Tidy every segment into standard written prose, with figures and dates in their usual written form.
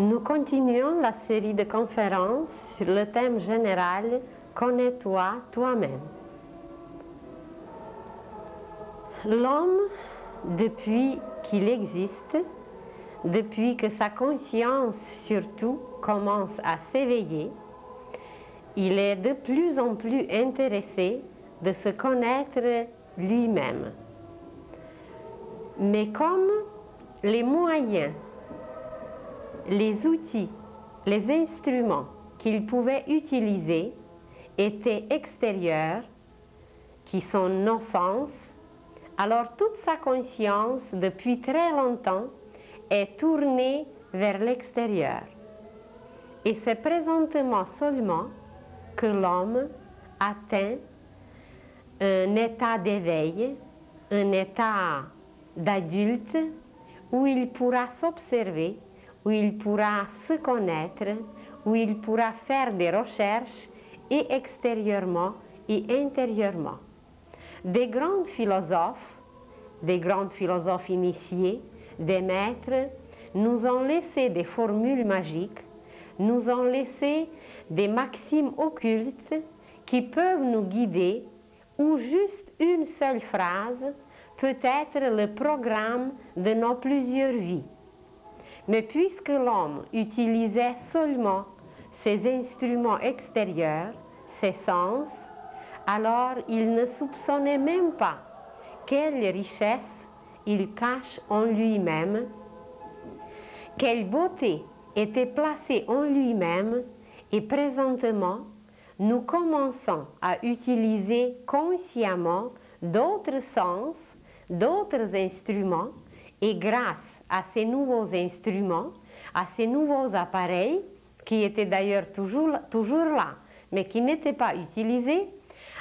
Nous continuons la série de conférences sur le thème général « Connais-toi toi-même ». L'homme, depuis qu'il existe, depuis que sa conscience surtout commence à s'éveiller, il est de plus en plus intéressé de se connaître lui-même. Mais comme les moyens, les outils, les instruments qu'il pouvait utiliser étaient extérieurs, qui sont nos sens, alors toute sa conscience, depuis très longtemps, est tournée vers l'extérieur. Et c'est présentement seulement que l'homme atteint un état d'éveil, un état d'adulte, où il pourra s'observer, où il pourra se connaître, où il pourra faire des recherches, et extérieurement et intérieurement. Des grands philosophes initiés, des maîtres, nous ont laissé des formules magiques, nous ont laissé des maximes occultes qui peuvent nous guider, ou juste une seule phrase peut être le programme de nos plusieurs vies. Mais puisque l'homme utilisait seulement ses instruments extérieurs, ses sens, alors il ne soupçonnait même pas quelle richesse il cache en lui-même, quelle beauté était placée en lui-même, et présentement, nous commençons à utiliser consciemment d'autres sens, d'autres instruments, et grâce à ces nouveaux instruments, à ces nouveaux appareils, qui étaient d'ailleurs toujours là, mais qui n'étaient pas utilisés,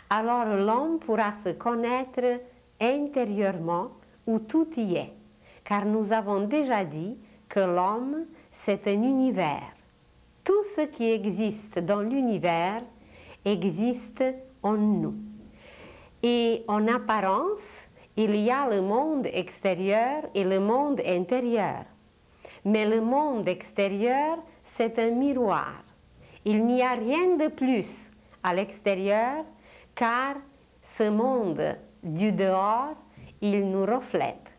alors l'homme pourra se connaître intérieurement où tout y est. Car nous avons déjà dit que l'homme, c'est un univers. Tout ce qui existe dans l'univers existe en nous. Et en apparence, il y a le monde extérieur et le monde intérieur. Mais le monde extérieur, c'est un miroir. Il n'y a rien de plus à l'extérieur, car ce monde du dehors, il nous reflète.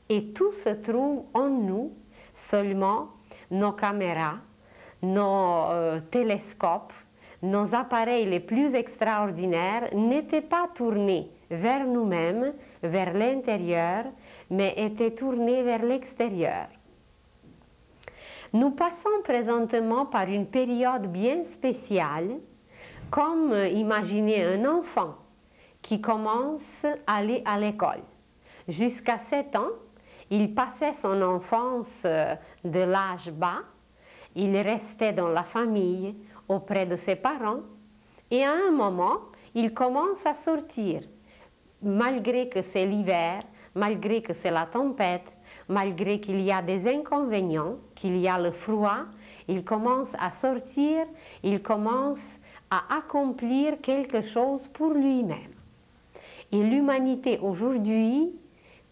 Et tout se trouve en nous, seulement nos caméras, nos télescopes, nos appareils les plus extraordinaires n'étaient pas tournés vers nous-mêmes, vers l'intérieur, mais étaient tournés vers l'extérieur. Nous passons présentement par une période bien spéciale, comme imaginez un enfant qui commence à aller à l'école. Jusqu'à 7 ans, il passait son enfance de l'âge bas, il restait dans la famille, auprès de ses parents, et à un moment, il commence à sortir, malgré que c'est l'hiver, malgré que c'est la tempête, malgré qu'il y a des inconvénients, qu'il y a le froid, il commence à sortir, il commence à accomplir quelque chose pour lui-même. Et l'humanité aujourd'hui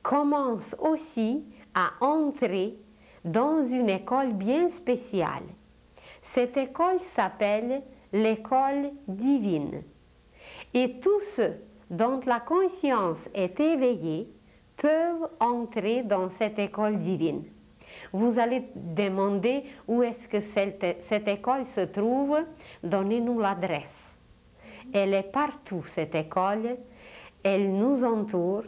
commence aussi à entrer dans une école bien spéciale. Cette école s'appelle l'école divine. Et tous ceux dont la conscience est éveillée peuvent entrer dans cette école divine. Vous allez demander où est-ce que cette école se trouve. Donnez-nous l'adresse. Elle est partout, cette école. Elle nous entoure.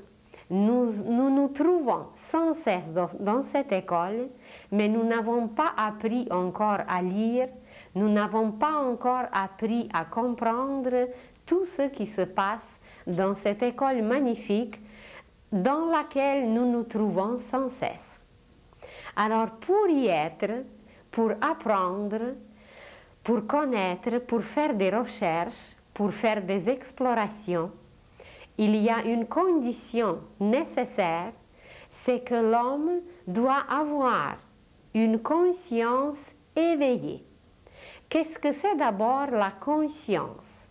Nous trouvons sans cesse dans cette école, mais nous n'avons pas appris encore à lire, nous n'avons pas encore appris à comprendre tout ce qui se passe dans cette école magnifique dans laquelle nous nous trouvons sans cesse. Alors pour y être, pour apprendre, pour connaître, pour faire des recherches, pour faire des explorations, il y a une condition nécessaire, c'est que l'homme doit avoir une conscience éveillée. Qu'est-ce que c'est d'abord la conscience?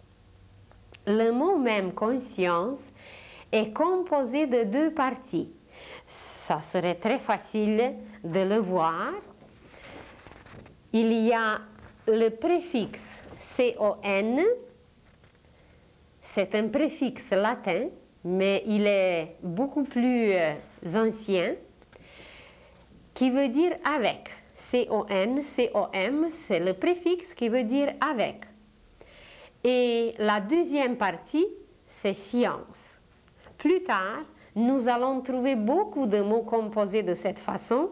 Le mot même conscience est composé de 2 parties. Ça serait très facile de le voir. il y a le préfixe CON, c'est un préfixe latin, mais il est beaucoup plus ancien, qui veut dire avec. CON, COM, c'est le préfixe qui veut dire avec. Et la deuxième partie, c'est science. Plus tard, nous allons trouver beaucoup de mots composés de cette façon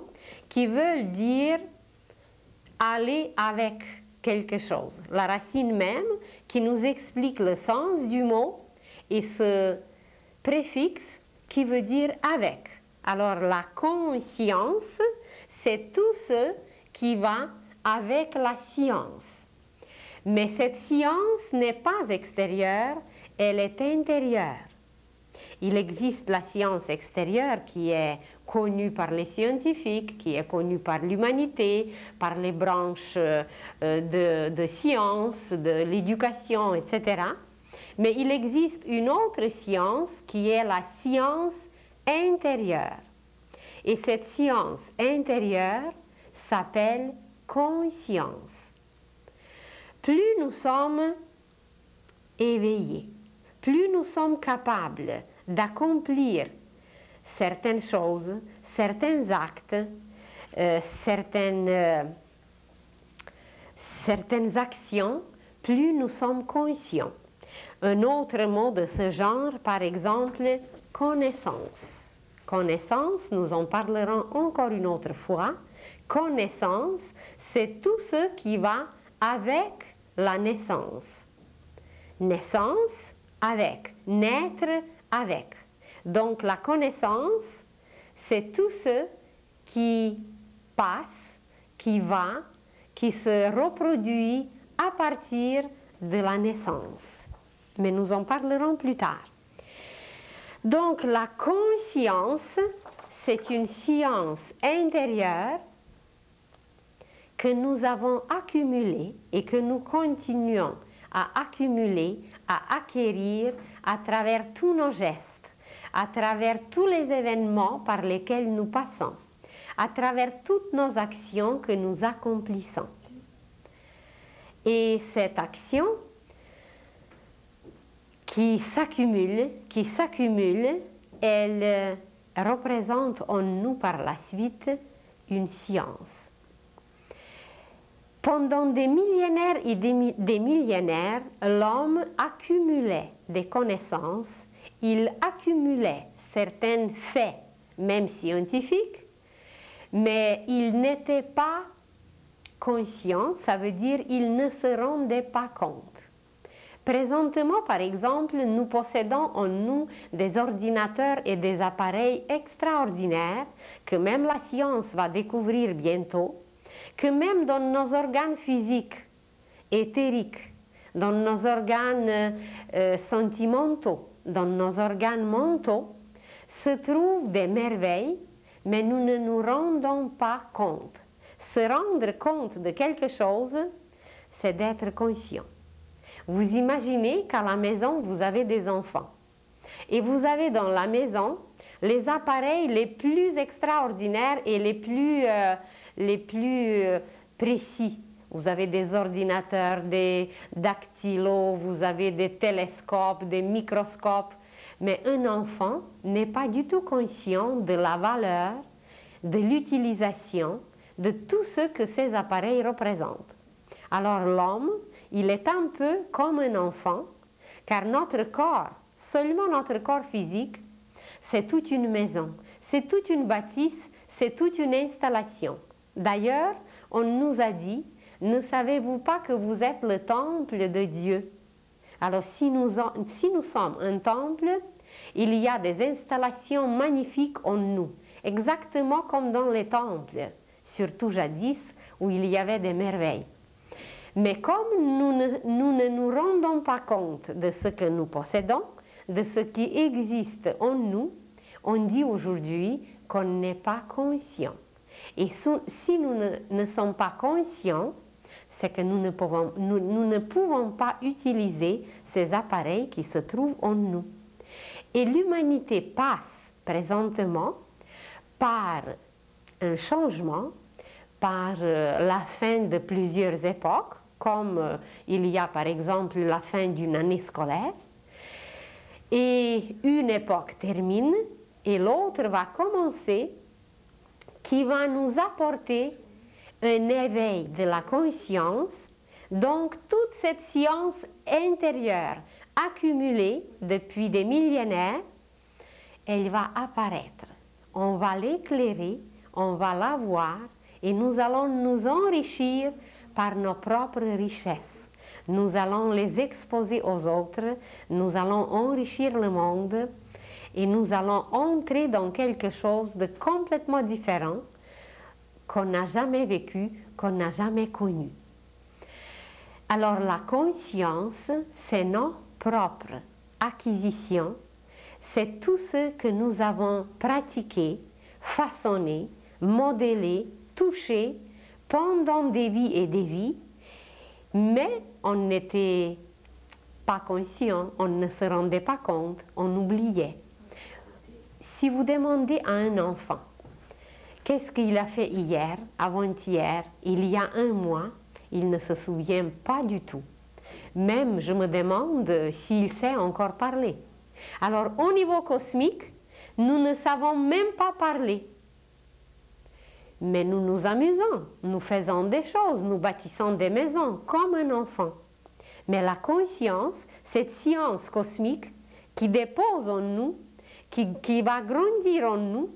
qui veulent dire aller avec quelque chose. La racine même qui nous explique le sens du mot et ce préfixe qui veut dire avec. Alors la conscience, c'est tout ce qui va avec la science. Mais cette science n'est pas extérieure, elle est intérieure. Il existe la science extérieure qui est connue par les scientifiques, qui est connue par l'humanité, par les branches de sciences, de l'éducation, etc. Mais il existe une autre science qui est la science intérieure. Et cette science intérieure s'appelle conscience. Plus nous sommes éveillés, plus nous sommes capables d'accomplir certaines choses, certains actes, certaines actions, plus nous sommes conscients. Un autre mot de ce genre, par exemple, connaissance. Connaissance, nous en parlerons encore une autre fois. Connaissance, c'est tout ce qui va avec la naissance. Naissance avec, naître avec. Donc la connaissance, c'est tout ce qui passe, qui va, qui se reproduit à partir de la naissance. Mais nous en parlerons plus tard. Donc la conscience, c'est une science intérieure que nous avons accumulée et que nous continuons à accumuler, à acquérir à travers tous nos gestes, à travers tous les événements par lesquels nous passons, à travers toutes nos actions que nous accomplissons. Et cette action qui s'accumule, elle représente en nous par la suite une science. Pendant des millénaires et des millénaires, l'homme accumulait des connaissances, il accumulait certains faits, même scientifiques, mais il n'était pas conscient, ça veut dire il ne se rendait pas compte. Présentement, par exemple, nous possédons en nous des ordinateurs et des appareils extraordinaires que même la science va découvrir bientôt, que même dans nos organes physiques, éthériques, dans nos organes sentimentaux, dans nos organes mentaux, se trouvent des merveilles, mais nous ne nous rendons pas compte. Se rendre compte de quelque chose, c'est d'être conscient. Vous imaginez qu'à la maison, vous avez des enfants. Et vous avez dans la maison les appareils les plus extraordinaires et les plus précis. Vous avez des ordinateurs, des dactylos, vous avez des télescopes, des microscopes. Mais un enfant n'est pas du tout conscient de la valeur, de l'utilisation, de tout ce que ces appareils représentent. Alors l'homme, il est un peu comme un enfant, car notre corps, seulement notre corps physique, c'est toute une maison, c'est toute une bâtisse, c'est toute une installation. D'ailleurs, on nous a dit, ne savez-vous pas que vous êtes le temple de Dieu? Alors si nous sommes un temple, il y a des installations magnifiques en nous, exactement comme dans les temples, surtout jadis où il y avait des merveilles. Mais comme nous ne nous rendons pas compte de ce que nous possédons, de ce qui existe en nous, on dit aujourd'hui qu'on n'est pas conscient. Et si nous ne sommes pas conscients, c'est que nous ne pouvons pas utiliser ces appareils qui se trouvent en nous. Et l'humanité passe présentement par un changement, par la fin de plusieurs époques, comme il y a par exemple la fin d'une année scolaire, et une époque termine et l'autre va commencer, qui va nous apporter un éveil de la conscience. Donc toute cette science intérieure accumulée depuis des millénaires, elle va apparaître. On va l'éclairer, on va la voir et nous allons nous enrichir par nos propres richesses. Nous allons les exposer aux autres, nous allons enrichir le monde et nous allons entrer dans quelque chose de complètement différent qu'on n'a jamais vécu, qu'on n'a jamais connu. Alors la conscience, c'est nos propres acquisitions, c'est tout ce que nous avons pratiqué, façonné, modélé, touché pendant des vies et des vies, mais on n'était pas conscient, on ne se rendait pas compte, on oubliait. Si vous demandez à un enfant, qu'est-ce qu'il a fait hier, avant-hier, il y a un mois, il ne se souvient pas du tout. Même, je me demande s'il sait encore parler. Alors, au niveau cosmique, nous ne savons même pas parler. Mais nous nous amusons, nous faisons des choses, nous bâtissons des maisons comme un enfant. Mais la conscience, cette science cosmique qui dépose en nous, qui va grandir en nous,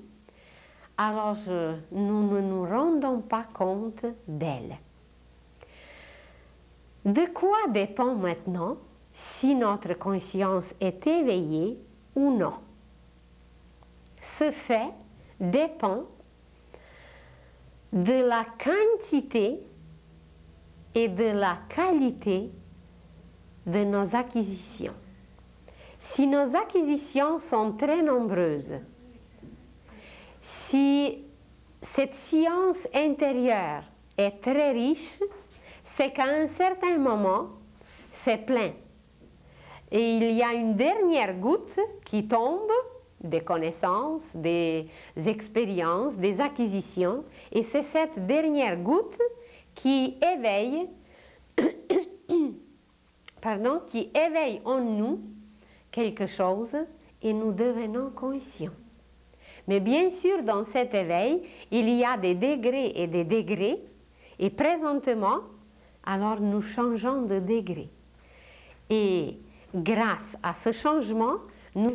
alors nous ne nous rendons pas compte d'elle. De quoi dépend maintenant si notre conscience est éveillée ou non? Ce fait dépend de la quantité et de la qualité de nos acquisitions. Si nos acquisitions sont très nombreuses, si cette science intérieure est très riche, c'est qu'à un certain moment, c'est plein. Et il y a une dernière goutte qui tombe, des connaissances, des expériences, des acquisitions, et c'est cette dernière goutte qui éveille, qui éveille en nous quelque chose et nous devenons conscients. Mais bien sûr, dans cet éveil, il y a des degrés et des degrés, et présentement, alors nous changeons de degré. Et grâce à ce changement, nous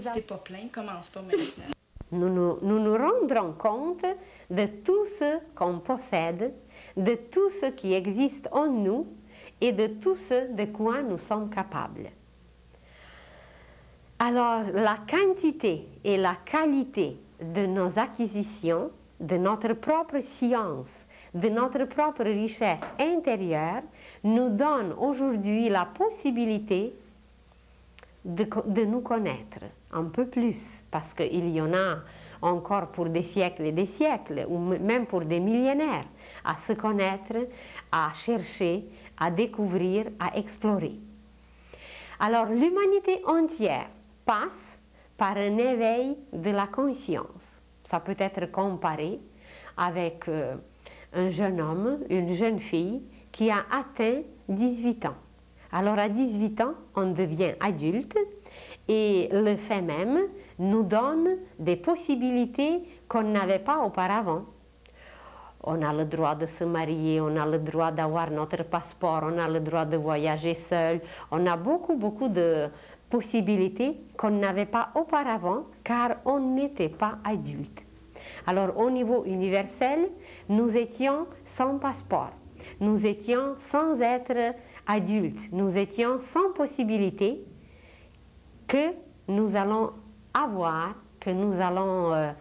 nous rendrons compte de tout ce qu'on possède, de tout ce qui existe en nous et de tout ce de quoi nous sommes capables. Alors, la quantité et la qualité de nos acquisitions, de notre propre science, de notre propre richesse intérieure, nous donne aujourd'hui la possibilité de nous connaître un peu plus, parce qu'il y en a encore pour des siècles et des siècles, ou même pour des millénaires, à se connaître, à chercher, à découvrir, à explorer. Alors l'humanité entière passe par un éveil de la conscience. Ça peut être comparé avec un jeune homme, une jeune fille qui a atteint 18 ans. Alors à 18 ans, on devient adulte et le fait même nous donne des possibilités qu'on n'avait pas auparavant. On a le droit de se marier, on a le droit d'avoir notre passeport, on a le droit de voyager seul. On a beaucoup de possibilités qu'on n'avait pas auparavant car on n'était pas adulte. Alors au niveau universel, nous étions sans passeport, nous étions sans être adultes, nous étions sans possibilité que nous allons avoir, que nous allons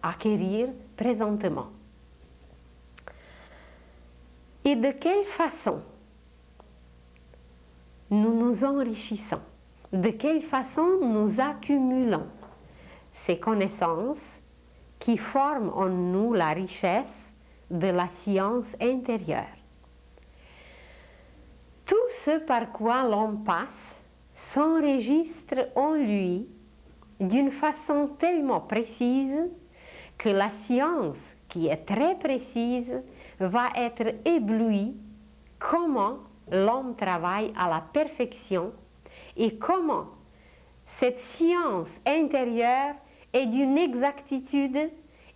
acquérir présentement. Et de quelle façon nous nous enrichissons? De quelle façon nous accumulons ces connaissances qui forment en nous la richesse de la science intérieure? Tout ce par quoi l'on passe s'enregistre en lui d'une façon tellement précise que la science, qui est très précise, va être ébloui comment l'homme travaille à la perfection et comment cette science intérieure est d'une exactitude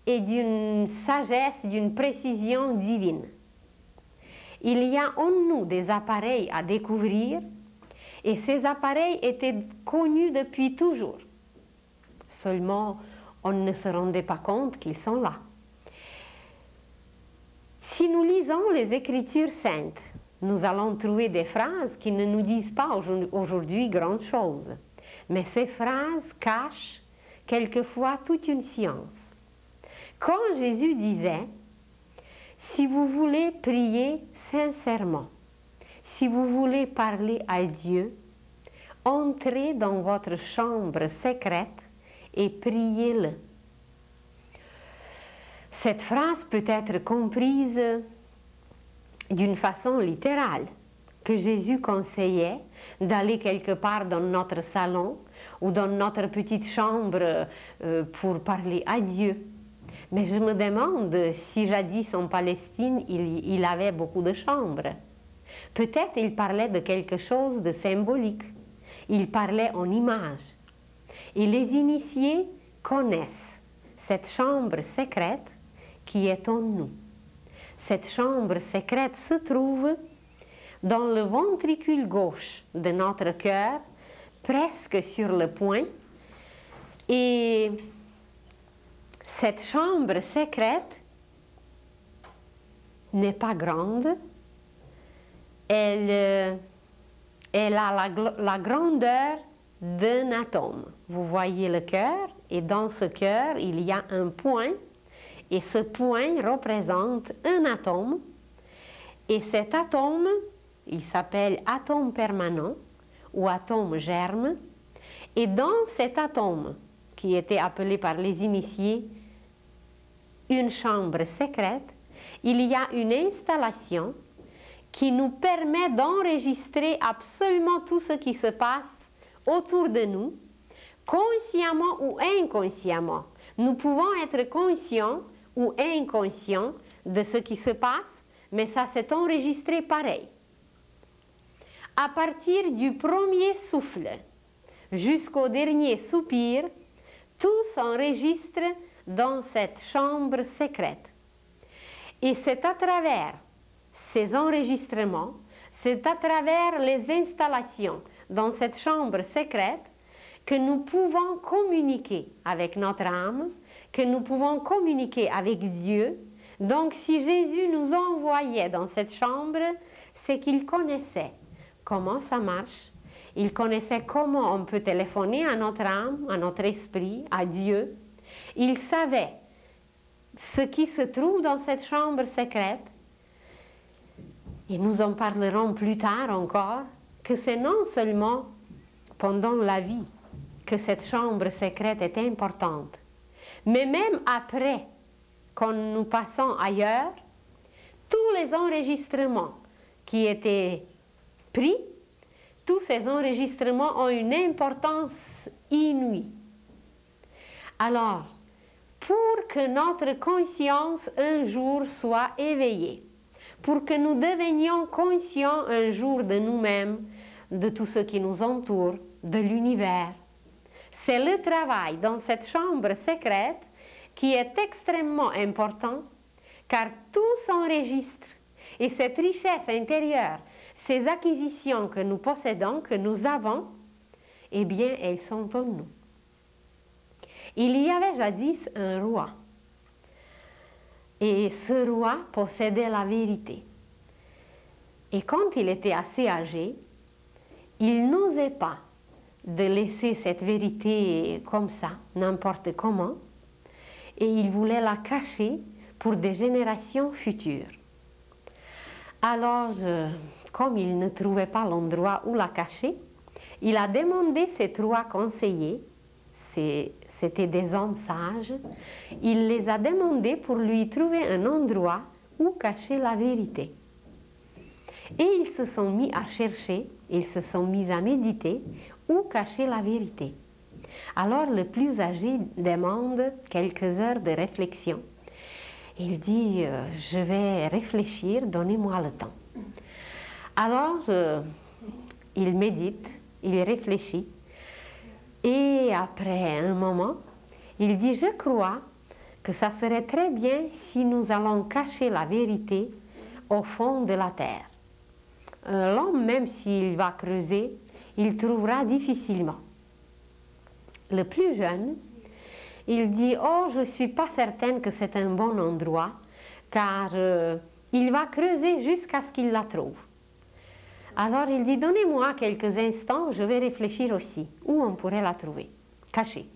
et d'une sagesse, d'une précision divine. Il y a en nous des appareils à découvrir et ces appareils étaient connus depuis toujours. Seulement, on ne se rendait pas compte qu'ils sont là. Si nous lisons les Écritures saintes, nous allons trouver des phrases qui ne nous disent pas aujourd'hui grand chose. Mais ces phrases cachent quelquefois toute une science. Quand Jésus disait « Si vous voulez prier sincèrement, si vous voulez parler à Dieu, entrez dans votre chambre secrète et priez-le. » Cette phrase peut être comprise d'une façon littérale, que Jésus conseillait d'aller quelque part dans notre salon ou dans notre petite chambre pour parler à Dieu. Mais je me demande si jadis en Palestine, il avait beaucoup de chambres. Peut-être il parlait de quelque chose de symbolique. Il parlait en images. Et les initiés connaissent cette chambre secrète qui est en nous. Cette chambre secrète se trouve dans le ventricule gauche de notre cœur, presque sur le poing. Et cette chambre secrète n'est pas grande. Elle a la grandeur d'un atome. Vous voyez le cœur, et dans ce cœur, il y a un point. Et ce point représente un atome, et cet atome, il s'appelle atome permanent ou atome germe, et dans cet atome, qui était appelé par les initiés une chambre secrète, il y a une installation qui nous permet d'enregistrer absolument tout ce qui se passe autour de nous, consciemment ou inconsciemment. Nous pouvons être conscients ou inconscient de ce qui se passe, mais ça s'est enregistré pareil. À partir du premier souffle jusqu'au dernier soupir, tout s'enregistre dans cette chambre secrète. Et c'est à travers ces enregistrements, c'est à travers les installations dans cette chambre secrète que nous pouvons communiquer avec notre âme, que nous pouvons communiquer avec Dieu. Donc si Jésus nous envoyait dans cette chambre, c'est qu'il connaissait comment ça marche, il connaissait comment on peut téléphoner à notre âme, à notre esprit, à Dieu. Il savait ce qui se trouve dans cette chambre secrète. Et nous en parlerons plus tard encore, que c'est non seulement pendant la vie que cette chambre secrète est importante, mais même après, quand nous passons ailleurs, tous les enregistrements qui étaient pris, tous ces enregistrements ont une importance inouïe. Alors, pour que notre conscience un jour soit éveillée, pour que nous devenions conscients un jour de nous-mêmes, de tout ce qui nous entoure, de l'univers, c'est le travail dans cette chambre secrète qui est extrêmement important, car tout s'enregistre. Et cette richesse intérieure, ces acquisitions que nous possédons, que nous avons, eh bien, elles sont en nous. Il y avait jadis un roi. Et ce roi possédait la vérité. Et quand il était assez âgé, il n'osait pas de laisser cette vérité comme ça, n'importe comment, et il voulait la cacher pour des générations futures. Alors, comme il ne trouvait pas l'endroit où la cacher, il a demandé ses 3 conseillers, c'était des hommes sages, il les a demandés pour lui trouver un endroit où cacher la vérité. Et ils se sont mis à chercher, ils se sont mis à méditer où cacher la vérité. Alors le plus âgé demande quelques heures de réflexion. Il dit, je vais réfléchir, donnez-moi le temps. Alors, il médite, il réfléchit, et après un moment, il dit, je crois que ça serait très bien si nous allons cacher la vérité au fond de la terre. L'homme, même s'il va creuser, il trouvera difficilement. Le plus jeune, il dit, oh, je ne suis pas certaine que c'est un bon endroit, car il va creuser jusqu'à ce qu'il la trouve. Alors il dit, donnez-moi quelques instants, je vais réfléchir aussi, où on pourrait la trouver, cachée.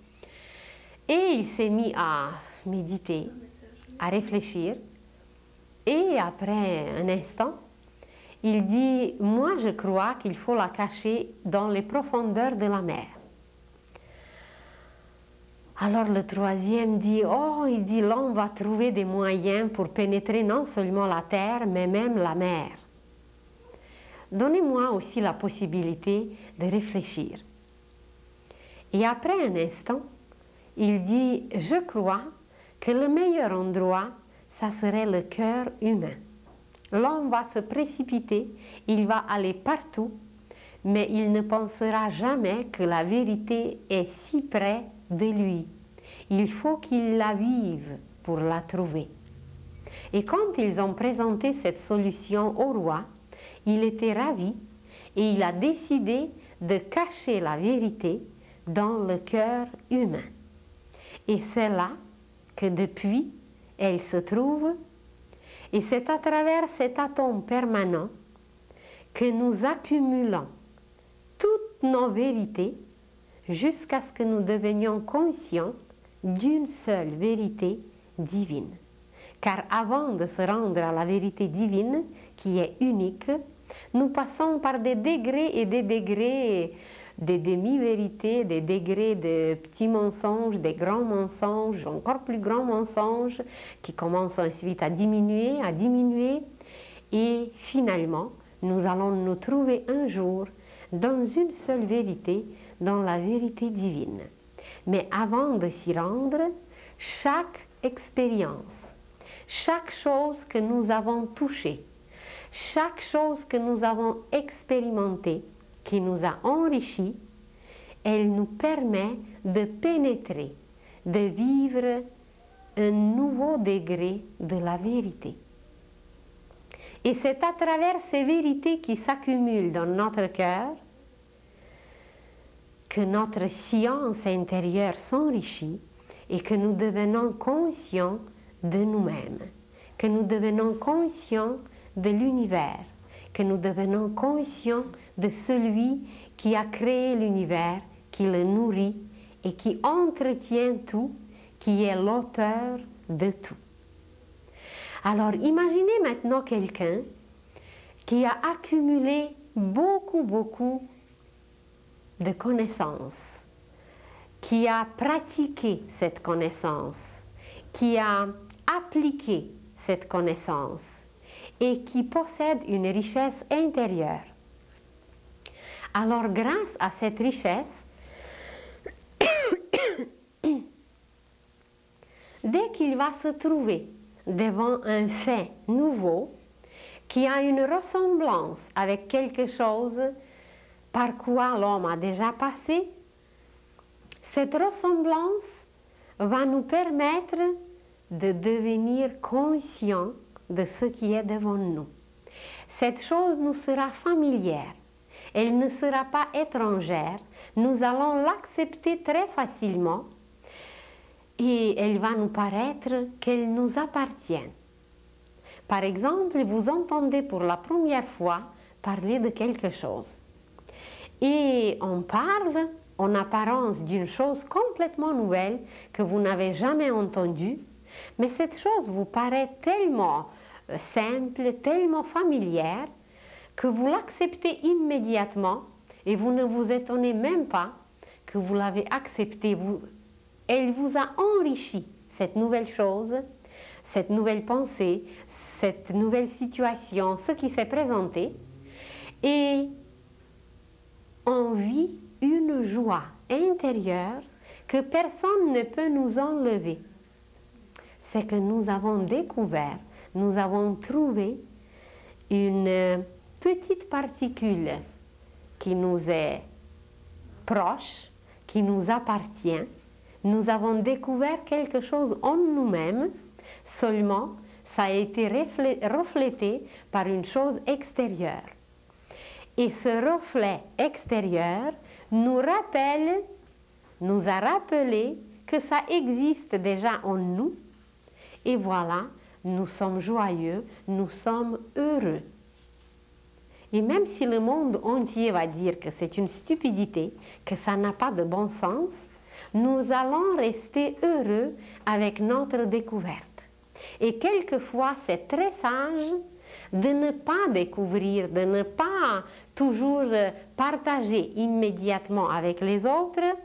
Et il s'est mis à méditer, à réfléchir, et après un instant, il dit, moi je crois qu'il faut la cacher dans les profondeurs de la mer. Alors le troisième dit, oh, il dit, l'homme va trouver des moyens pour pénétrer non seulement la terre, mais même la mer. Donnez-moi aussi la possibilité de réfléchir. Et après un instant, il dit, je crois que le meilleur endroit, ça serait le cœur humain. L'homme va se précipiter, il va aller partout, mais il ne pensera jamais que la vérité est si près de lui. Il faut qu'il la vive pour la trouver. Et quand ils ont présenté cette solution au roi, il était ravi et il a décidé de cacher la vérité dans le cœur humain. Et c'est là que depuis, elle se trouve, et c'est à travers cet atome permanent que nous accumulons toutes nos vérités jusqu'à ce que nous devenions conscients d'une seule vérité divine. Car avant de se rendre à la vérité divine, qui est unique, nous passons par des degrés et des degrés, des demi-vérités, des degrés de petits mensonges, des grands mensonges, encore plus grands mensonges, qui commencent ensuite à diminuer, et finalement, nous allons nous trouver un jour dans une seule vérité, dans la vérité divine. Mais avant de s'y rendre, chaque expérience, chaque chose que nous avons touchée, chaque chose que nous avons expérimentée, qui nous a enrichis, elle nous permet de pénétrer, de vivre un nouveau degré de la vérité. Et c'est à travers ces vérités qui s'accumulent dans notre cœur que notre science intérieure s'enrichit et que nous devenons conscients de nous-mêmes, que nous devenons conscients de l'univers, que nous devenons conscients de celui qui a créé l'univers, qui le nourrit et qui entretient tout, qui est l'auteur de tout. Alors imaginez maintenant quelqu'un qui a accumulé beaucoup de connaissances, qui a pratiqué cette connaissance, qui a appliqué cette connaissance et qui possède une richesse intérieure. Alors grâce à cette richesse, dès qu'il va se trouver devant un fait nouveau qui a une ressemblance avec quelque chose par quoi l'homme a déjà passé, cette ressemblance va nous permettre de devenir conscients de ce qui est devant nous. Cette chose nous sera familière, elle ne sera pas étrangère, nous allons l'accepter très facilement et elle va nous paraître qu'elle nous appartient. Par exemple, vous entendez pour la première fois parler de quelque chose et on parle en apparence d'une chose complètement nouvelle que vous n'avez jamais entendue, mais cette chose vous paraît tellement simple, tellement familière que vous l'acceptez immédiatement et vous ne vous étonnez même pas que vous l'avez acceptée. Elle vous a enrichi, cette nouvelle chose, cette nouvelle pensée, cette nouvelle situation, ce qui s'est présenté, et on vit une joie intérieure que personne ne peut nous enlever. c'est que nous avons découvert, nous avons trouvé une petite particule qui nous est proche, qui nous appartient. Nous avons découvert quelque chose en nous-mêmes, seulement ça a été reflété par une chose extérieure. Et ce reflet extérieur nous a rappelé que ça existe déjà en nous. Et voilà, nous sommes joyeux, nous sommes heureux. Et même si le monde entier va dire que c'est une stupidité, que ça n'a pas de bon sens, nous allons rester heureux avec notre découverte. Et quelquefois, c'est très sage de ne pas découvrir, de ne pas toujours partager immédiatement avec les autres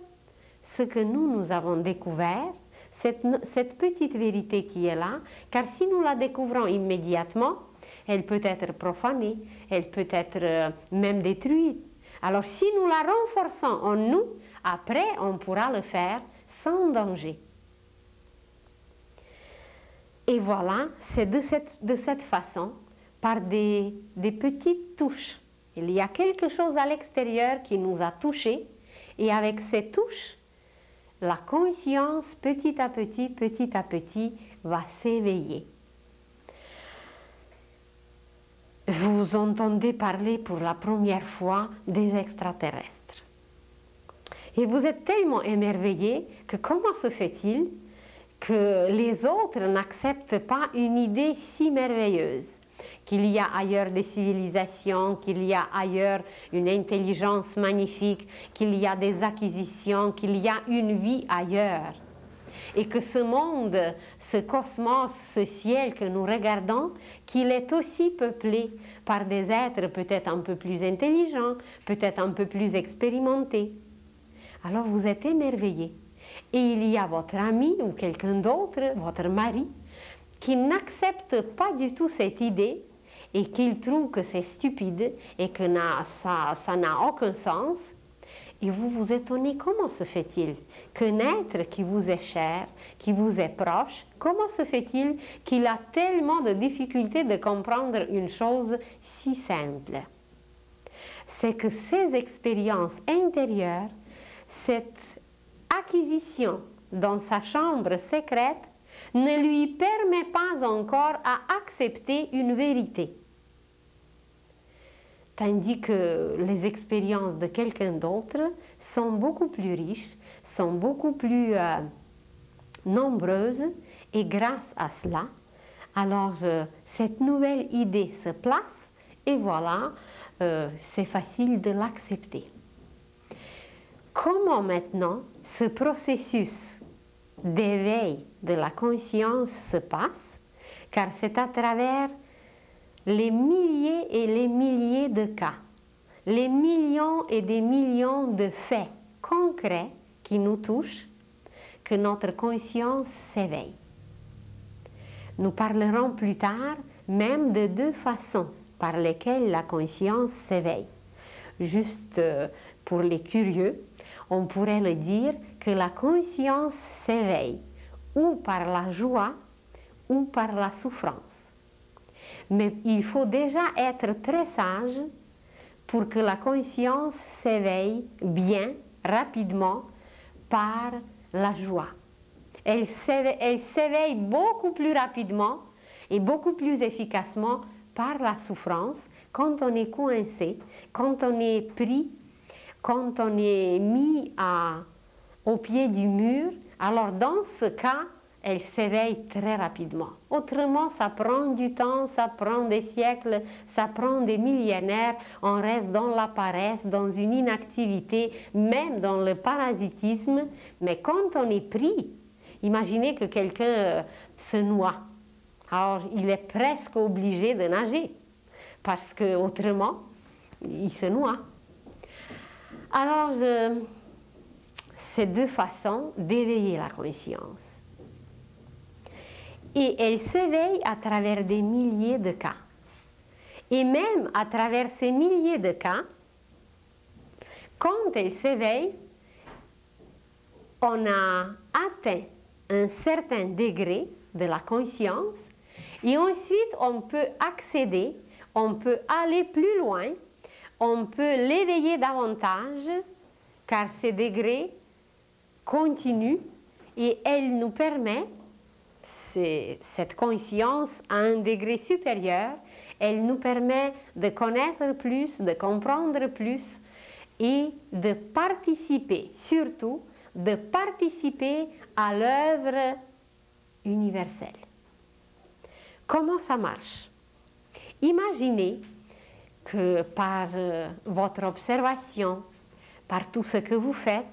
ce que nous avons découvert, cette petite vérité qui est là, car si nous la découvrons immédiatement, elle peut être profanée, elle peut être même détruite. Alors si nous la renforçons en nous, après on pourra le faire sans danger. Et voilà, c'est de cette façon, par des petites touches. Il y a quelque chose à l'extérieur qui nous a touchés, et avec ces touches, la conscience, petit à petit, va s'éveiller. Vous entendez parler pour la première fois des extraterrestres. Et vous êtes tellement émerveillés que comment se fait-il que les autres n'acceptent pas une idée si merveilleuse, qu'il y a ailleurs des civilisations, qu'il y a ailleurs une intelligence magnifique, qu'il y a des acquisitions, qu'il y a une vie ailleurs. Et que ce monde, ce cosmos, ce ciel que nous regardons, qu'il est aussi peuplé par des êtres peut-être un peu plus intelligents, peut-être un peu plus expérimentés. Alors vous êtes émerveillés. Et il y a votre ami ou quelqu'un d'autre, votre mari, qui n'accepte pas du tout cette idée et qu'il trouve que c'est stupide et que ça n'a aucun sens. Et vous vous étonnez, comment se fait-il qu'un être qui vous est cher, qui vous est proche, comment se fait-il qu'il a tellement de difficultés de comprendre une chose si simple? C'est que ces expériences intérieures, cette acquisition dans sa chambre secrète, ne lui permet pas encore à accepter une vérité. Tandis que les expériences de quelqu'un d'autre sont beaucoup plus riches, sont beaucoup plus nombreuses, et grâce à cela, alors cette nouvelle idée se place, et voilà, c'est facile de l'accepter. Comment maintenant ce processus d'éveil de la conscience se passe? Car c'est à travers les milliers et les milliers de cas, les millions et des millions de faits concrets qui nous touchent, que notre conscience s'éveille. Nous parlerons plus tard même de deux façons par lesquelles la conscience s'éveille. Juste pour les curieux, on pourrait le dire que la conscience s'éveille ou par la joie ou par la souffrance. Mais il faut déjà être très sage pour que la conscience s'éveille bien, rapidement, par la joie. Elle s'éveille beaucoup plus rapidement et beaucoup plus efficacement par la souffrance quand on est coincé, quand on est pris, quand on est mis au pied du mur. Alors dans ce cas, elle s'éveille très rapidement. Autrement, ça prend du temps, ça prend des siècles, ça prend des millénaires. On reste dans la paresse, dans une inactivité, même dans le parasitisme. Mais quand on est pris, imaginez que quelqu'un se noie. Alors, il est presque obligé de nager, parce qu'autrement, il se noie. Alors, c'est deux façons d'éveiller la conscience. Et elle s'éveille à travers des milliers de cas. Et même à travers ces milliers de cas, quand elle s'éveille, on a atteint un certain degré de la conscience. Et ensuite, on peut accéder, on peut aller plus loin, on peut l'éveiller davantage, car ces degrés continuent et elle nous permet, cette conscience à un degré supérieur, elle nous permet de connaître plus, de comprendre plus et de participer, surtout de participer à l'œuvre universelle. Comment ça marche? Imaginez que par votre observation, par tout ce que vous faites,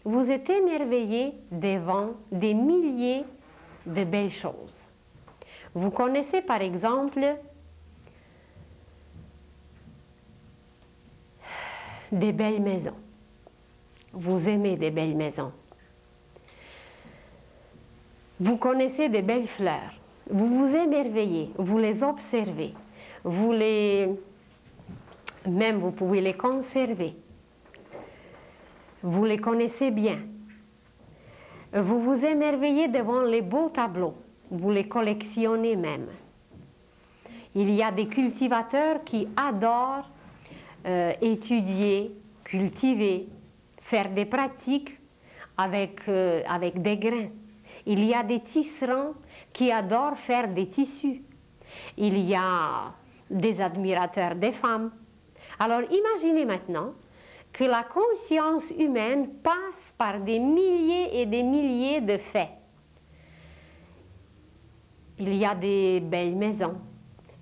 vous êtes émerveillé devant des milliers de belles choses. Vous connaissez par exemple des belles maisons. Vous aimez des belles maisons. Vous connaissez des belles fleurs. Vous vous émerveillez, vous les observez, même vous pouvez les conserver. Vous les connaissez bien. Vous vous émerveillez devant les beaux tableaux. Vous les collectionnez même. Il y a des cultivateurs qui adorent étudier, cultiver, faire des pratiques avec des grains. Il y a des tisserands qui adorent faire des tissus. Il y a des admirateurs des femmes. Alors imaginez maintenant que la conscience humaine passe par des milliers et des milliers de faits. Il y a des belles maisons,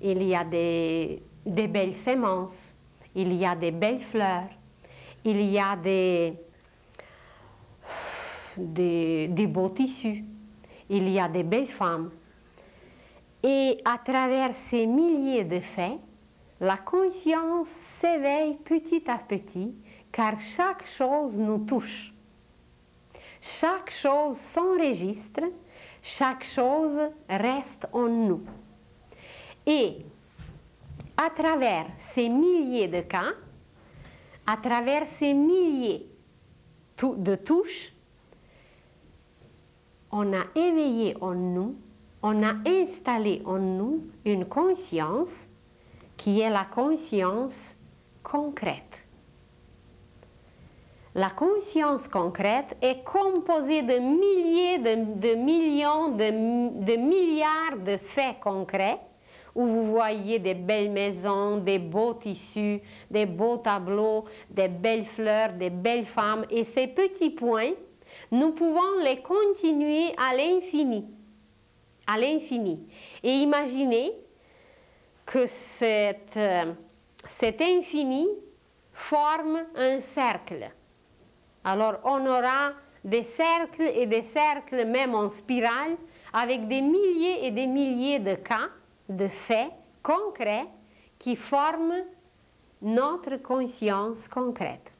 il y a des belles semences, il y a des belles fleurs, il y a des beaux tissus, il y a des belles femmes. Et à travers ces milliers de faits, la conscience s'éveille petit à petit, car chaque chose nous touche. Chaque chose s'enregistre, chaque chose reste en nous. Et à travers ces milliers de cas, à travers ces milliers de touches, on a éveillé en nous, on a installé en nous une conscience qui est la conscience concrète. La conscience concrète est composée de milliers, de millions, de milliards de faits concrets où vous voyez des belles maisons, des beaux tissus, des beaux tableaux, des belles fleurs, des belles femmes. Et ces petits points, nous pouvons les continuer à l'infini. À l'infini. Et imaginez que cet infini forme un cercle. Alors on aura des cercles et des cercles même en spirale avec des milliers et des milliers de cas, de faits concrets qui forment notre conscience concrète.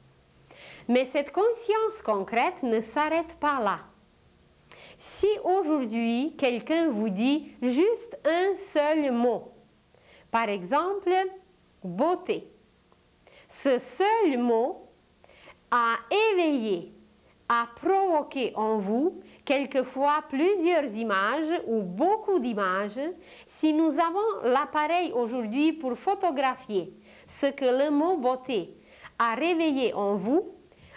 Mais cette conscience concrète ne s'arrête pas là. Si aujourd'hui quelqu'un vous dit juste un seul mot, par exemple beauté, ce seul mot a éveillé, a provoqué en vous quelquefois plusieurs images ou beaucoup d'images. Si nous avons l'appareil aujourd'hui pour photographier ce que le mot beauté a réveillé en vous,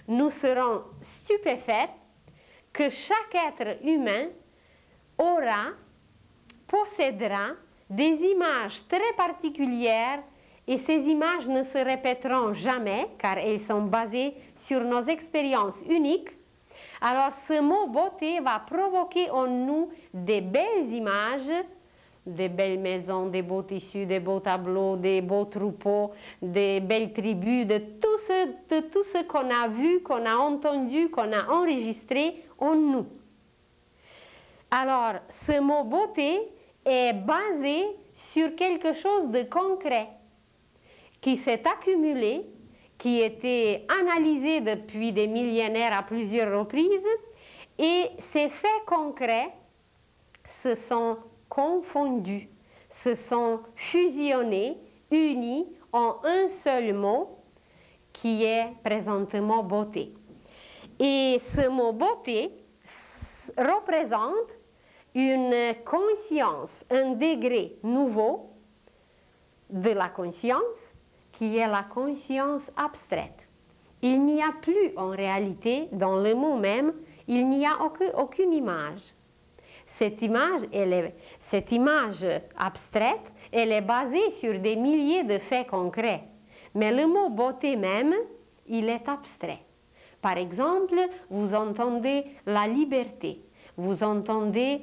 nous serons stupéfaits que chaque être humain possédera des images très particulières. Et ces images ne se répéteront jamais, car elles sont basées sur nos expériences uniques. Alors ce mot beauté va provoquer en nous des belles images, des belles maisons, des beaux tissus, des beaux tableaux, des beaux troupeaux, des belles tribus, de tout ce qu'on a vu, qu'on a entendu, qu'on a enregistré en nous. Alors ce mot beauté est basé sur quelque chose de concret, qui s'est accumulé, qui était analysé depuis des millénaires à plusieurs reprises, et ces faits concrets se sont confondus, se sont fusionnés, unis en un seul mot qui est présentement beauté. Et ce mot beauté représente une conscience, un degré nouveau de la conscience qui est la conscience abstraite. Il n'y a plus en réalité, dans le mot même, il n'y a aucune image. Cette image abstraite, elle est basée sur des milliers de faits concrets. Mais le mot beauté même, il est abstrait. Par exemple, vous entendez la liberté, vous entendez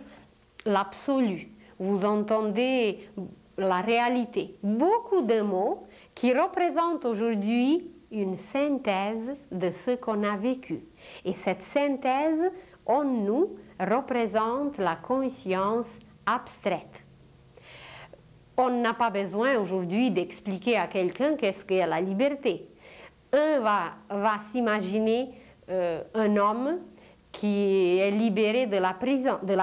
l'absolu, vous entendez la réalité. Beaucoup de mots qui représentent aujourd'hui une synthèse de ce qu'on a vécu. Et cette synthèse, en nous, représente la conscience abstraite. On n'a pas besoin aujourd'hui d'expliquer à quelqu'un qu'est-ce qu'est la liberté. Un va s'imaginer un homme qui est libéré de la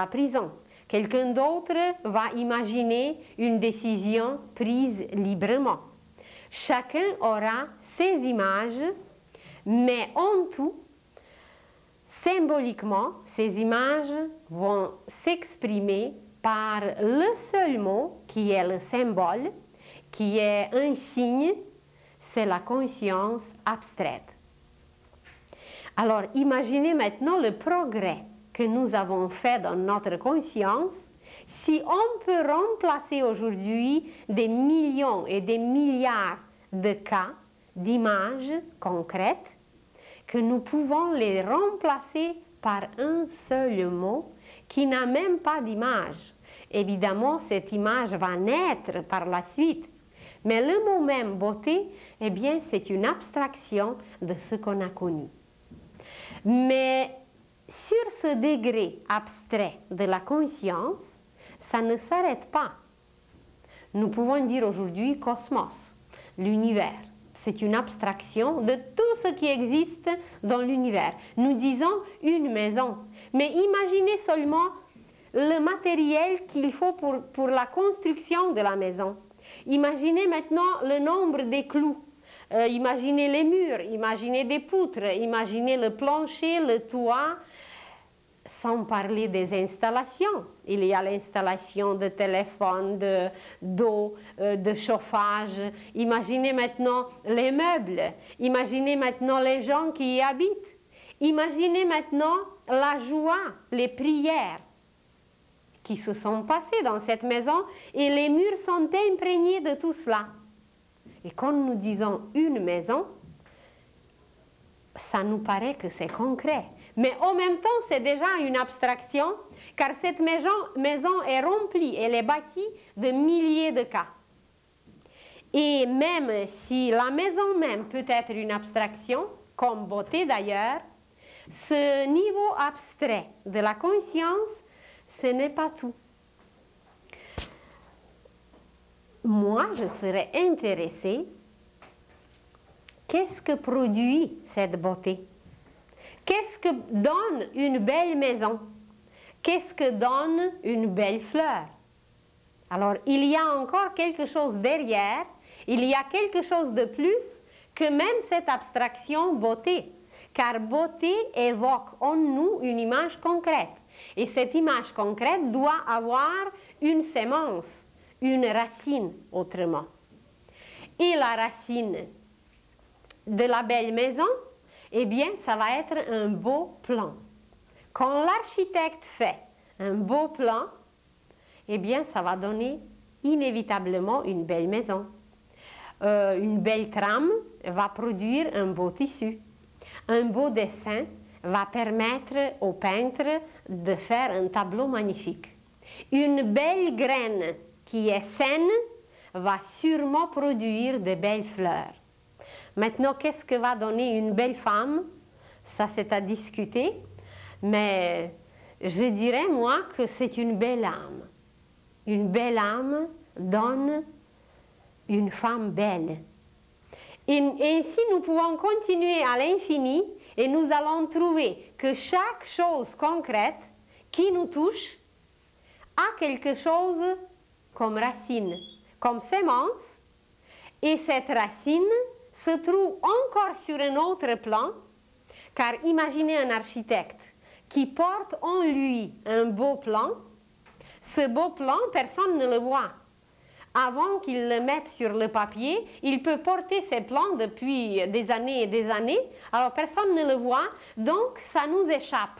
prison. Quelqu'un d'autre va imaginer une décision prise librement. Chacun aura ses images, mais en tout, symboliquement, ces images vont s'exprimer par le seul mot qui est le symbole, qui est un signe, c'est la conscience abstraite. Alors, imaginez maintenant le progrès que nous avons fait dans notre conscience si on peut remplacer aujourd'hui des millions et des milliards de cas, d'images concrètes, que nous pouvons les remplacer par un seul mot qui n'a même pas d'image. Évidemment, cette image va naître par la suite. Mais le mot même beauté, eh bien, c'est une abstraction de ce qu'on a connu. Mais sur ce degré abstrait de la conscience, ça ne s'arrête pas. Nous pouvons dire aujourd'hui cosmos, l'univers. C'est une abstraction de tout ce qui existe dans l'univers. Nous disons une maison. Mais imaginez seulement le matériel qu'il faut pour la construction de la maison. Imaginez maintenant le nombre des clous. Imaginez les murs, imaginez des poutres, imaginez le plancher, le toit, sans parler des installations. Il y a l'installation de téléphone, d'eau, de chauffage. Imaginez maintenant les meubles. Imaginez maintenant les gens qui y habitent. Imaginez maintenant la joie, les prières qui se sont passées dans cette maison et les murs sont imprégnés de tout cela. Et quand nous disons une maison, ça nous paraît que c'est concret. Mais en même temps, c'est déjà une abstraction, car cette maison est remplie, elle est bâtie de milliers de cas. Et même si la maison même peut être une abstraction, comme beauté d'ailleurs, ce niveau abstrait de la conscience, ce n'est pas tout. Moi, je serais intéressée, qu'est-ce que produit cette beauté? Qu'est-ce que donne une belle maison? Qu'est-ce que donne une belle fleur? Alors, il y a encore quelque chose derrière, il y a quelque chose de plus que même cette abstraction beauté. Car beauté évoque en nous une image concrète. Et cette image concrète doit avoir une sémence, une racine autrement. Et la racine de la belle maison, eh bien, ça va être un beau plan. Quand l'architecte fait un beau plan, eh bien, ça va donner inévitablement une belle maison. Une belle trame va produire un beau tissu. Un beau dessin va permettre au peintre de faire un tableau magnifique. Une belle graine qui est saine va sûrement produire de belles fleurs. Maintenant, qu'est-ce que va donner une belle femme? Ça, c'est à discuter, mais je dirais, moi, que c'est une belle âme. Une belle âme donne une femme belle. Et ainsi, nous pouvons continuer à l'infini et nous allons trouver que chaque chose concrète qui nous touche a quelque chose comme racine, comme sémence, et cette racine se trouve encore sur un autre plan, car imaginez un architecte qui porte en lui un beau plan, Ce beau plan, personne ne le voit. Avant qu'il le mette sur le papier, il peut porter ses plans depuis des années et des années, alors personne ne le voit, donc ça nous échappe.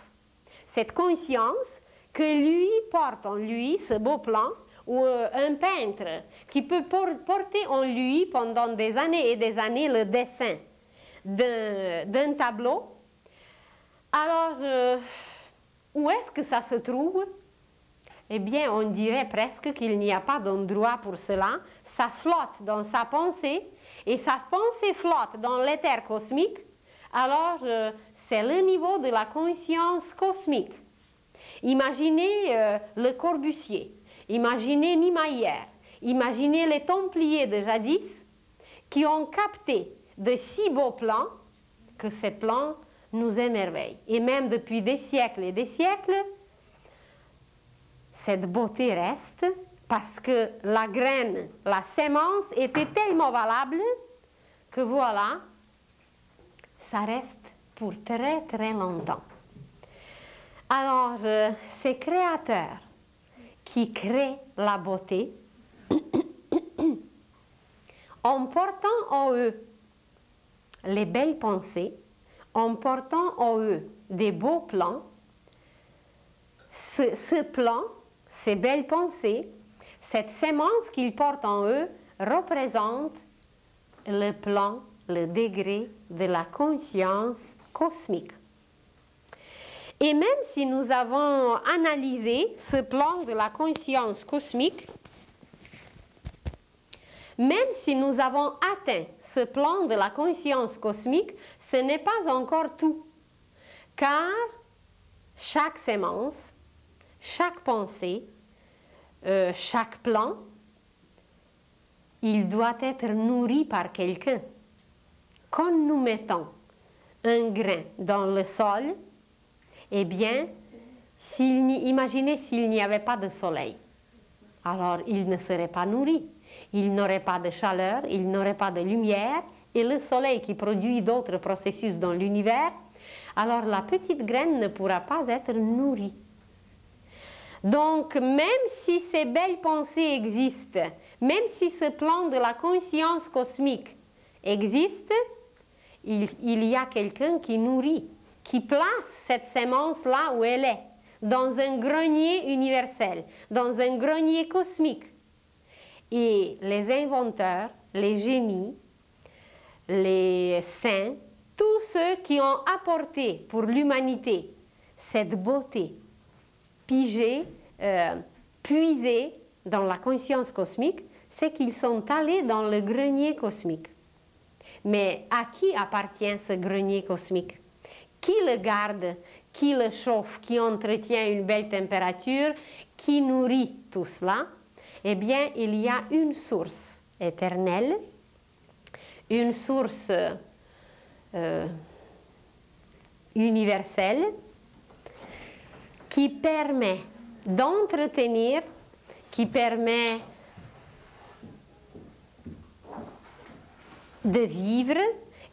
Cette conscience que lui porte en lui, ce beau plan, ou un peintre qui peut porter en lui pendant des années et des années le dessin d'un tableau. Alors, où est-ce que ça se trouve? Eh bien, on dirait presque qu'il n'y a pas d'endroit pour cela. Ça flotte dans sa pensée, et sa pensée flotte dans l'éther cosmique. Alors, c'est le niveau de la conscience cosmique. Imaginez le Corbusier, imaginez Niemeyer, imaginez les Templiers de jadis qui ont capté de si beaux plans que ces plans nous émerveillent. Et même depuis des siècles et des siècles, cette beauté reste parce que la graine, la sémence était tellement valable que voilà, ça reste pour très très longtemps. Alors, ces créateurs qui créent la beauté, en portant en eux les belles pensées, en portant en eux des beaux plans, ce plan, ces belles pensées, cette sémence qu'ils portent en eux représente le plan, le degré de la conscience cosmique. Et même si nous avons analysé ce plan de la conscience cosmique, même si nous avons atteint ce plan de la conscience cosmique, ce n'est pas encore tout. Car chaque sémence, chaque pensée, chaque plan, il doit être nourri par quelqu'un. Quand nous mettons un grain dans le sol, eh bien, imaginez s'il n'y avait pas de soleil. Alors, il ne serait pas nourri. Il n'aurait pas de chaleur, il n'aurait pas de lumière, et le soleil qui produit d'autres processus dans l'univers, alors la petite graine ne pourra pas être nourrie. Donc, même si ces belles pensées existent, même si ce plan de la conscience cosmique existe, il y a quelqu'un qui nourrit, qui place cette sémence là où elle est, dans un grenier universel, dans un grenier cosmique. Et les inventeurs, les génies, les saints, tous ceux qui ont apporté pour l'humanité cette beauté, pigée, puisée dans la conscience cosmique, c'est qu'ils sont allés dans le grenier cosmique. Mais à qui appartient ce grenier cosmique? Qui le garde, qui le chauffe, qui entretient une belle température, qui nourrit tout cela? Eh bien, il y a une source éternelle, une source universelle qui permet d'entretenir, qui permet de vivre,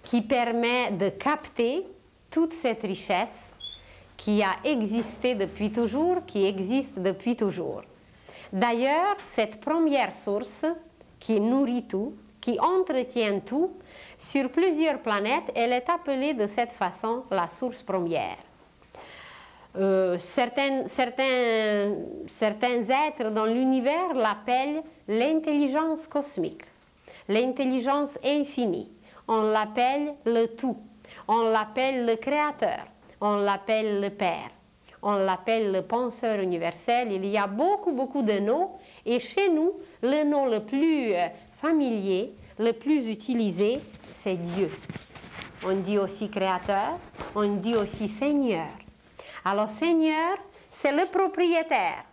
qui permet de capter toute cette richesse qui a existé depuis toujours, qui existe depuis toujours. D'ailleurs, cette première source qui nourrit tout, qui entretient tout, sur plusieurs planètes, elle est appelée de cette façon la source première. Certains êtres dans l'univers l'appellent l'intelligence cosmique, l'intelligence infinie. On l'appelle le tout, on l'appelle le créateur, on l'appelle le Père, on l'appelle le penseur universel. Il y a beaucoup de noms, et chez nous, le nom le plus familier, le plus utilisé, c'est Dieu. On dit aussi créateur, on dit aussi Seigneur. Alors Seigneur, c'est le propriétaire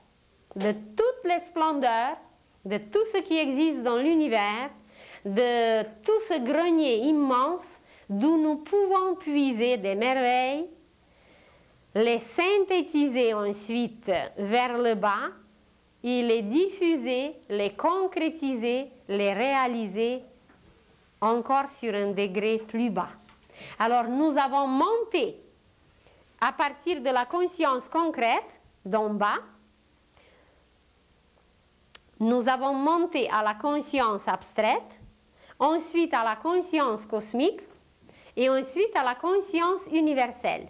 de toutes les splendeurs, de tout ce qui existe dans l'univers, de tout ce grenier immense d'où nous pouvons puiser des merveilles, les synthétiser ensuite vers le bas, et les diffuser, les concrétiser, les réaliser encore sur un degré plus bas. Alors nous avons monté à partir de la conscience concrète d'en bas nous avons monté à la conscience abstraite, ensuite à la conscience cosmique et ensuite à la conscience universelle.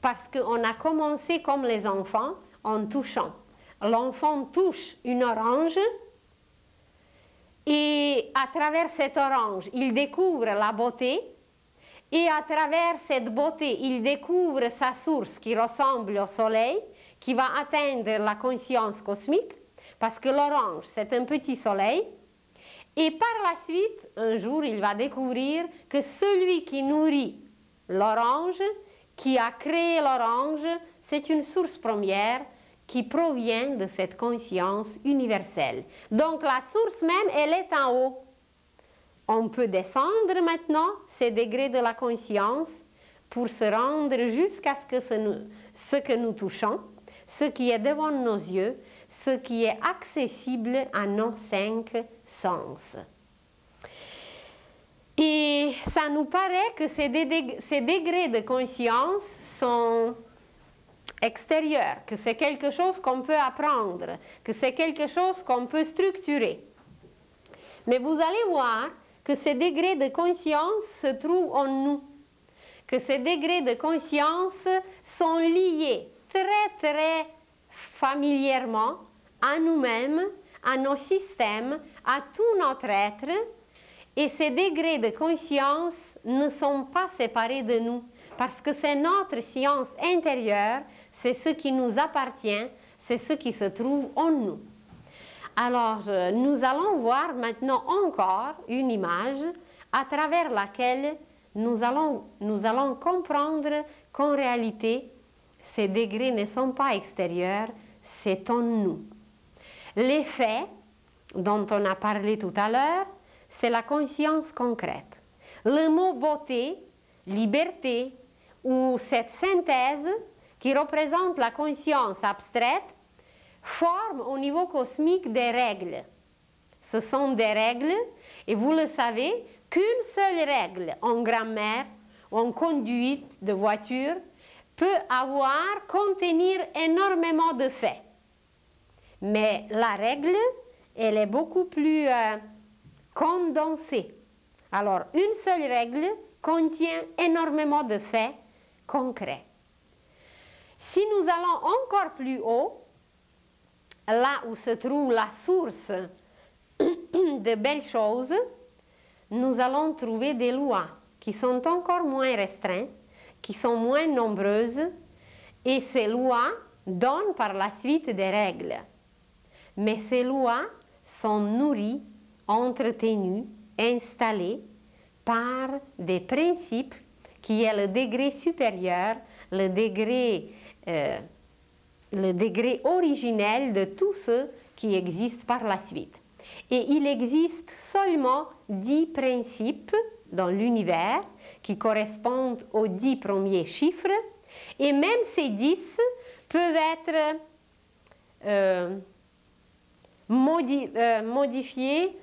Parce qu'on a commencé comme les enfants en touchant. L'enfant touche une orange et à travers cette orange, il découvre la beauté et à travers cette beauté, il découvre sa source qui ressemble au soleil, qui va atteindre la conscience cosmique, parce que l'orange, c'est un petit soleil. Et par la suite, un jour, il va découvrir que celui qui nourrit l'orange, qui a créé l'orange, c'est une source première qui provient de cette conscience universelle. Donc la source même, elle est en haut. On peut descendre maintenant ces degrés de la conscience pour se rendre jusqu'à ce que nous touchons, ce qui est devant nos yeux, ce qui est accessible à nos 5 sens. Et ça nous paraît que ces degrés de conscience sont extérieurs, que c'est quelque chose qu'on peut apprendre, que c'est quelque chose qu'on peut structurer. Mais vous allez voir que ces degrés de conscience se trouvent en nous, que ces degrés de conscience sont liés très familièrement à nous-mêmes, à nos systèmes, à tout notre être, et ces degrés de conscience ne sont pas séparés de nous, parce que c'est notre science intérieure, c'est ce qui nous appartient, c'est ce qui se trouve en nous. Alors, nous allons voir maintenant encore une image à travers laquelle nous allons comprendre qu'en réalité, ces degrés ne sont pas extérieurs, c'est en nous. L'effet dont on a parlé tout à l'heure, c'est la conscience concrète. Le mot beauté, liberté, ou cette synthèse qui représente la conscience abstraite, forme au niveau cosmique des règles. Ce sont des règles, et vous le savez, qu'une seule règle en grammaire ou en conduite de voiture peut contenir énormément de faits. Mais la règle, elle est beaucoup plus condensée. Alors, une seule règle contient énormément de faits concrets. Si nous allons encore plus haut, là où se trouve la source de belles choses, nous allons trouver des lois qui sont encore moins restreintes, qui sont moins nombreuses, et ces lois donnent par la suite des règles. Mais ces lois sont nourries, entretenues, installées par des principes qui est le degré supérieur, le degré originel de tout ce qui existe par la suite. Et il existe seulement 10 principes dans l'univers qui correspondent aux 10 premiers chiffres, et même ces 10 peuvent être modifiés,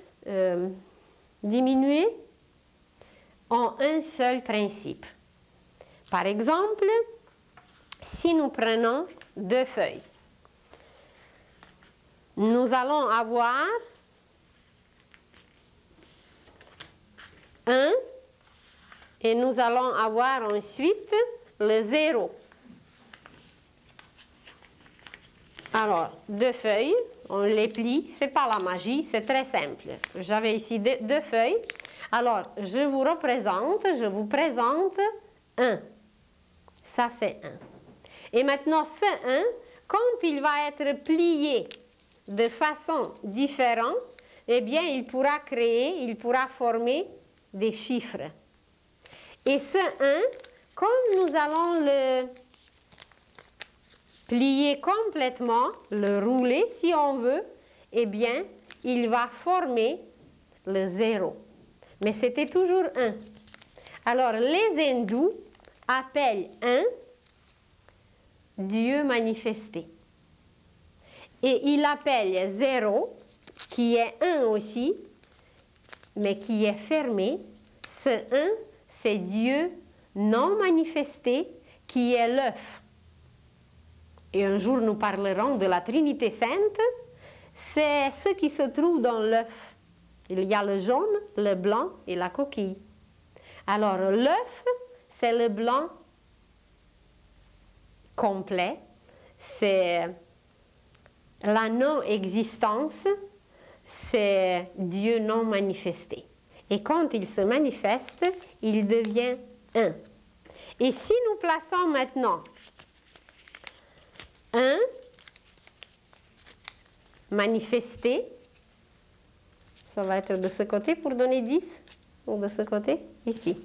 diminués en un seul principe. Par exemple, si nous prenons 2 feuilles, nous allons avoir 1 et nous allons avoir ensuite le 0. Alors, 2 feuilles, on les plie, c'est pas la magie, c'est très simple. J'avais ici 2 feuilles. Alors, je vous présente 1. Ça, c'est 1. Et maintenant, ce 1, quand il va être plié de façon différente, eh bien, il pourra former des chiffres. Et ce 1, quand nous allons le plier complètement, le rouler si on veut, eh bien, il va former le 0. Mais c'était toujours 1. Alors, les hindous appellent 1 Dieu manifesté. Et il appelle 0, qui est 1 aussi, mais qui est fermé. Ce 1, c'est Dieu non manifesté, qui est l'œuf. Et un jour, nous parlerons de la Trinité Sainte. c'est ce qui se trouve dans l'œuf. Il y a le jaune, le blanc et la coquille. Alors l'œuf, c'est le blanc complet, c'est la non-existence, c'est Dieu non manifesté. Et quand il se manifeste, il devient un. Et si nous plaçons maintenant 1 manifesté, ça va être de ce côté pour donner 10, ou de ce côté, ici.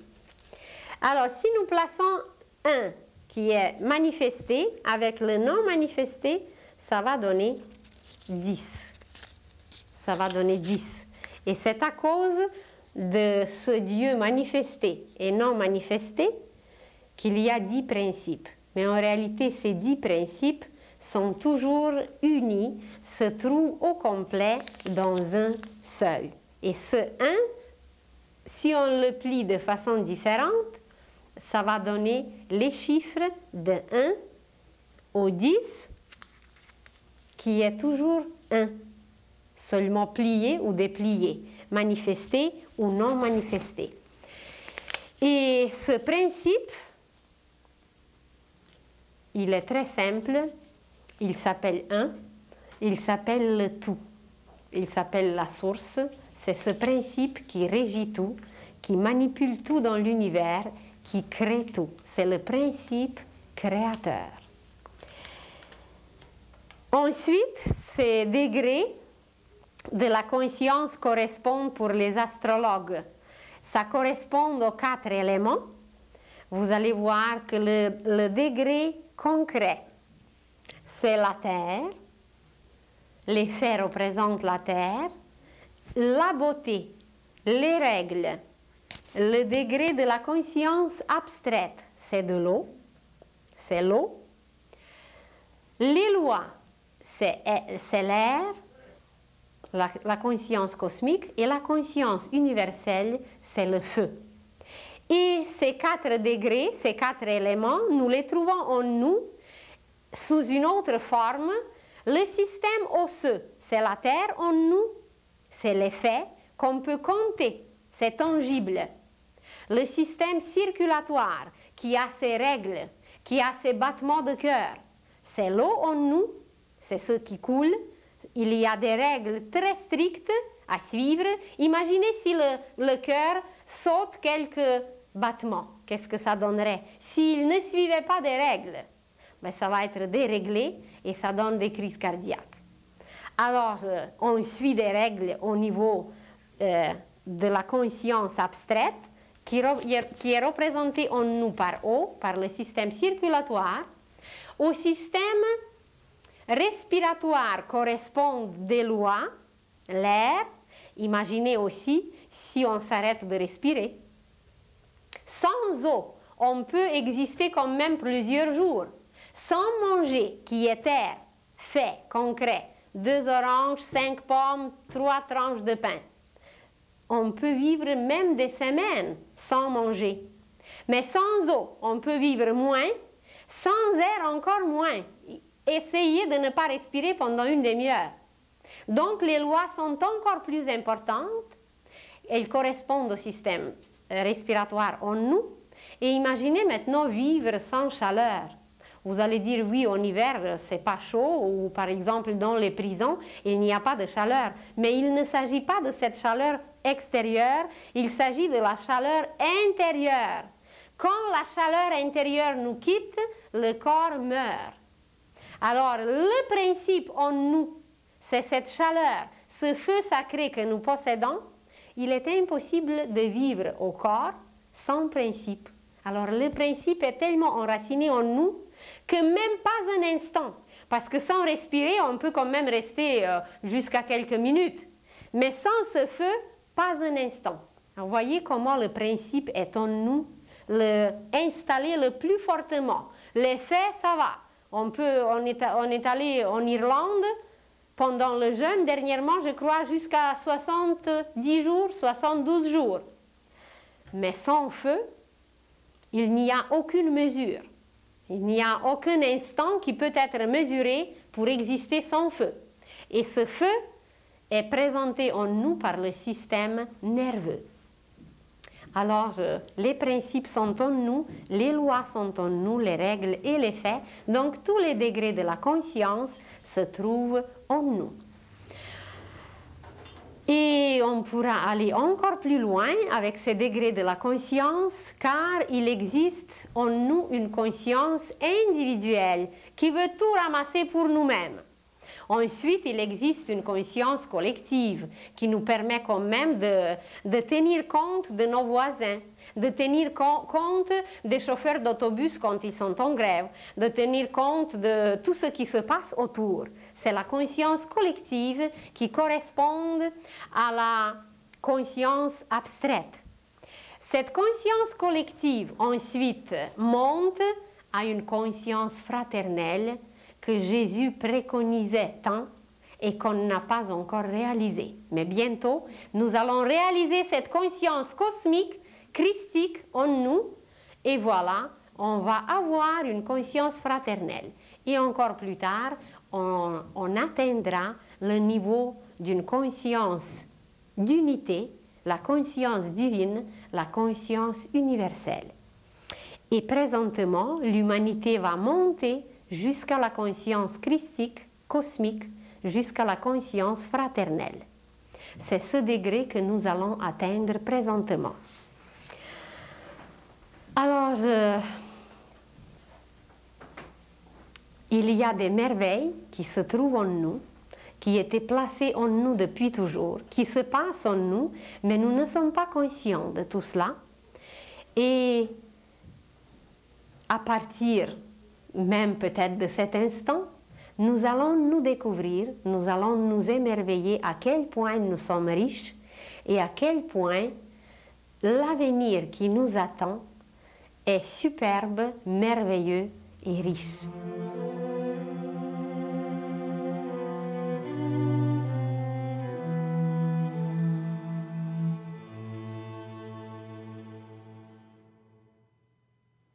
Alors, si nous plaçons 1 qui est manifesté avec le non manifesté, ça va donner 10. Ça va donner 10. Et c'est à cause de ce Dieu manifesté et non manifesté qu'il y a 10 principes. Mais en réalité, ces 10 principes sont toujours unis, se trouvent au complet dans un seul. Et ce 1, si on le plie de façon différente, ça va donner les chiffres de 1 au 10, qui est toujours 1, seulement plié ou déplié, manifesté ou non manifesté. Et ce principe, il est très simple, il s'appelle 1, il s'appelle le tout, il s'appelle la source, c'est ce principe qui régit tout, qui manipule tout dans l'univers, qui crée tout. C'est le principe créateur. Ensuite, ces degrés de la conscience correspondent pour les astrologues. Ça correspond aux 4 éléments. Vous allez voir que le degré concret, c'est la Terre. Les faits représentent la Terre. La beauté, les règles, le degré de la conscience abstraite, c'est de l'eau. C'est l'eau. Les lois, c'est l'air, la conscience cosmique, et la conscience universelle, c'est le feu. Et ces 4 degrés, ces 4 éléments, nous les trouvons en nous sous une autre forme. Le système osseux, c'est la terre en nous, c'est les faits qu'on peut compter, c'est tangible. Le système circulatoire, qui a ses règles, qui a ses battements de cœur, c'est l'eau en nous, c'est ce qui coule. Il y a des règles très strictes à suivre. Imaginez si le cœur saute quelques battements, qu'est-ce que ça donnerait? S'il ne suivait pas des règles, ben, ça va être déréglé et ça donne des crises cardiaques. Alors, on suit des règles au niveau de la conscience abstraite qui est représentée en nous par eau, par le système circulatoire. Au système respiratoire correspondent des lois, l'air. Imaginez aussi si on s'arrête de respirer. Sans eau, on peut exister quand même plusieurs jours. Sans manger, qui est terre, fait, concret, 2 oranges, 5 pommes, 3 tranches de pain. On peut vivre même des semaines sans manger. Mais sans eau, on peut vivre moins, sans air encore moins. Essayez de ne pas respirer pendant une demi-heure. Donc les lois sont encore plus importantes. Elles correspondent au système respiratoire en nous. Et imaginez maintenant vivre sans chaleur. Vous allez dire, oui, en hiver, c'est pas chaud, ou par exemple dans les prisons, il n'y a pas de chaleur. Mais il ne s'agit pas de cette chaleur extérieure, il s'agit de la chaleur intérieure. Quand la chaleur intérieure nous quitte, le corps meurt. Alors, le principe en nous, c'est cette chaleur, ce feu sacré que nous possédons. Il est impossible de vivre au corps sans principe. Alors, le principe est tellement enraciné en nous que même pas un instant, parce que sans respirer, on peut quand même rester jusqu'à quelques minutes. Mais sans ce feu, pas un instant. Alors, voyez comment le principe est en nous, installé le plus fortement. Les faits, ça va. On est allé en Irlande pendant le jeûne, dernièrement, je crois, jusqu'à 70 jours, 72 jours. Mais sans feu, il n'y a aucune mesure. Il n'y a aucun instant qui peut être mesuré pour exister sans feu. Et ce feu est présenté en nous par le système nerveux. Alors, les principes sont en nous, les lois sont en nous, les règles et les faits. Donc, tous les degrés de la conscience se trouvent en nous. Et on pourra aller encore plus loin avec ces degrés de la conscience, car il existe en nous une conscience individuelle qui veut tout ramasser pour nous-mêmes. Ensuite, il existe une conscience collective qui nous permet quand même de tenir compte de nos voisins, de tenir compte des chauffeurs d'autobus quand ils sont en grève, de tenir compte de tout ce qui se passe autour. C'est la conscience collective qui correspond à la conscience abstraite. Cette conscience collective ensuite monte à une conscience fraternelle que Jésus préconisait tant et qu'on n'a pas encore réalisé. Mais bientôt, nous allons réaliser cette conscience cosmique, christique en nous, et voilà, on va avoir une conscience fraternelle. Et encore plus tard, on atteindra le niveau d'une conscience d'unité, la conscience divine, la conscience universelle. Et présentement, l'humanité va monter jusqu'à la conscience christique, cosmique, jusqu'à la conscience fraternelle. C'est ce degré que nous allons atteindre présentement. Alors, il y a des merveilles qui se trouvent en nous, qui étaient placées en nous depuis toujours, qui se passent en nous, mais nous ne sommes pas conscients de tout cela. Et à partir même peut-être de cet instant, nous allons nous découvrir, nous allons nous émerveiller à quel point nous sommes riches et à quel point l'avenir qui nous attend est superbe, merveilleux et riche.